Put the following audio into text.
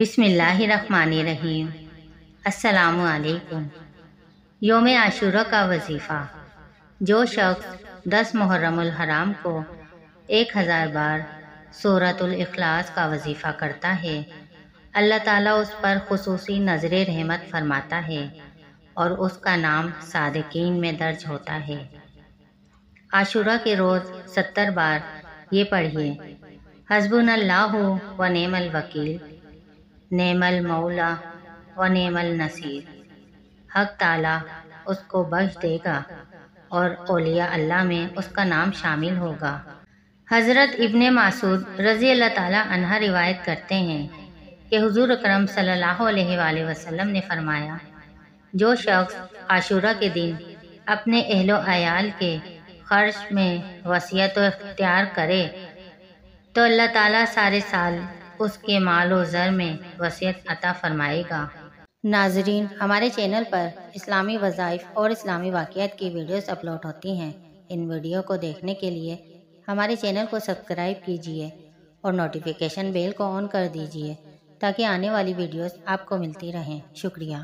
بسم اللہ الرحمن الرحیم۔ السلام علیکم۔ یوم عاشورہ کا وظیفہ۔ جو شخص 10 محرم الحرام کو 1000 بار سورۃ الاخلاص کا وظیفہ کرتا ہے، اللہ تعالیٰ اس پر خصوصی نظر رحمت فرماتا ہے اور اس کا نام صادقین میں درج ہوتا ہے۔ عاشورہ کے روز 70 بار یہ پڑھیے: حسبنا اللہ و نعم الوکیل، نعم المولا و نعم النصیر۔ حق تعالیٰ اس کو بخش دے گا اور اولیاء اللہ میں اس کا نام شامل ہوگا۔ حضرت ابن مسعود رضی اللہ تعالیٰ عنہ روایت کرتے ہیں کہ حضور اکرم صلی اللہ علیہ وآلہ وسلم نے فرمایا، جو شخص عاشورہ کے دن اپنے اہل و عیال کے خرچ میں وصیت و اختیار کرے تو اللہ تعالیٰ سارے سال اس کے مال و زر میں وصیت عطا فرمائے گا۔ ناظرین، ہمارے چینل پر اسلامی وظائف اور اسلامی واقعات کی ویڈیوز اپلوڈ ہوتی ہیں۔ ان ویڈیو کو دیکھنے کے لیے ہمارے چینل کو سبسکرائب کیجیے اور نوٹیفیکیشن بیل کو آن کر دیجیے تاکہ آنے والی ویڈیوز آپ کو ملتی رہیں۔ شکریہ۔